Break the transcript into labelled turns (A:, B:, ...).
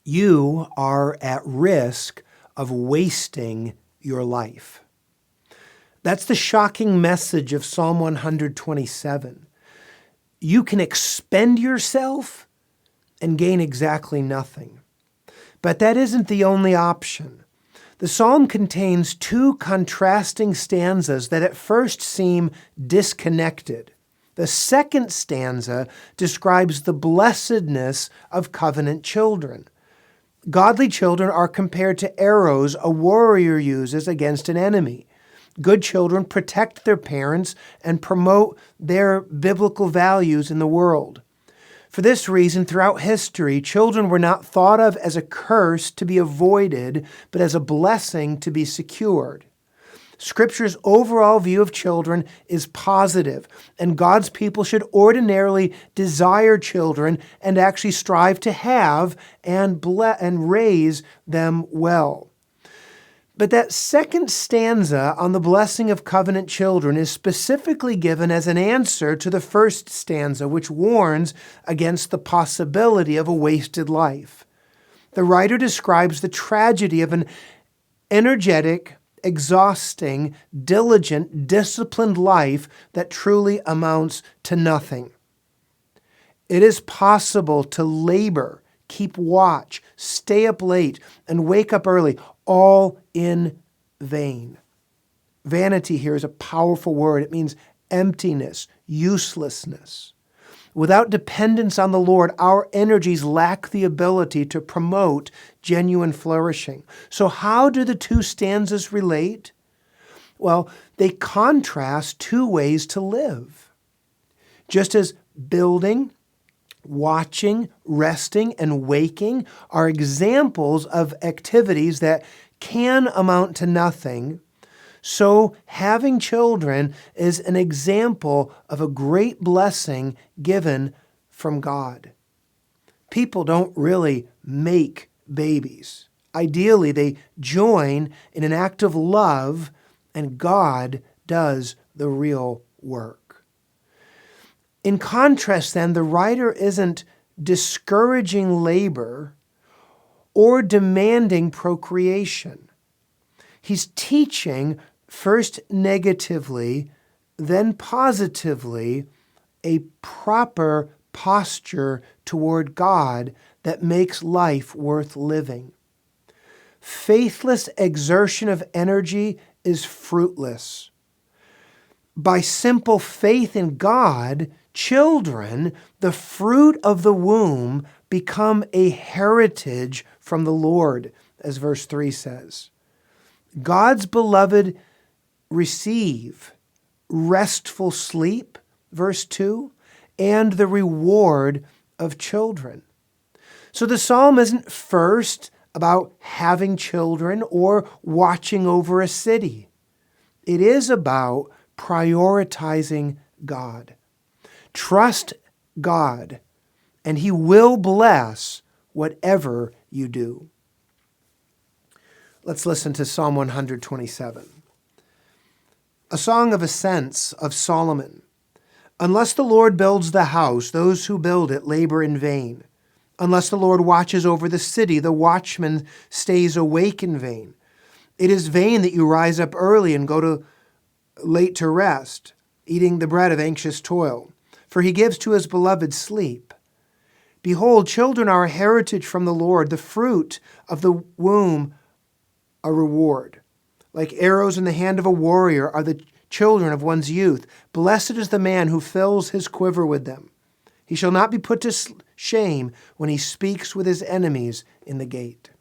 A: you are at risk of wasting your life. That's the shocking message of Psalm 127. You can expend yourself and gain exactly nothing. But that isn't the only option. The psalm contains two contrasting stanzas that at first seem disconnected. The second stanza describes the blessedness of covenant children. Godly children are compared to arrows a warrior uses against an enemy. Good children protect their parents and promote their biblical values in the world. For this reason, throughout history, children were not thought of as a curse to be avoided, but as a blessing to be secured. Scripture's overall view of children is positive, and God's people should ordinarily desire children and actually strive to have and raise them well. But that second stanza on the blessing of covenant children is specifically given as an answer to the first stanza, which warns against the possibility of a wasted life. The writer describes the tragedy of an energetic, exhausting, diligent, disciplined life that truly amounts to nothing. It is possible to labor, keep watch, stay up late, and wake up early, all in vain. Vanity here is a powerful word. It means emptiness, uselessness. Without dependence on the Lord, our energies lack the ability to promote genuine flourishing. So how do the two stanzas relate? Well, they contrast two ways to live. Just as building, watching, resting, and waking are examples of activities that can amount to nothing, so having children is an example of a great blessing given from God. People don't really make babies. Ideally, they join in an act of love, and God does the real work. In contrast, then, the writer isn't discouraging labor or demanding procreation. He's teaching, first negatively, then positively, a proper posture toward God that makes life worth living. Faithless exertion of energy is fruitless. By simple faith in God, children, the fruit of the womb, become a heritage from the Lord, as verse 3 says. God's beloved receive restful sleep, verse 2, and the reward of children. So the psalm isn't first about having children or watching over a city. It is about prioritizing God. Trust God, and He will bless whatever you do. Let's listen to Psalm 127. A song of ascents of Solomon. Unless the Lord builds the house, those who build it labor in vain. Unless the Lord watches over the city, the watchman stays awake in vain. It is vain that you rise up early and go late to rest, eating the bread of anxious toil. For He gives to His beloved sleep. Behold, children are a heritage from the Lord, the fruit of the womb a reward. Like arrows in the hand of a warrior are the children of one's youth. Blessed is the man who fills his quiver with them. He shall not be put to shame when he speaks with his enemies in the gate.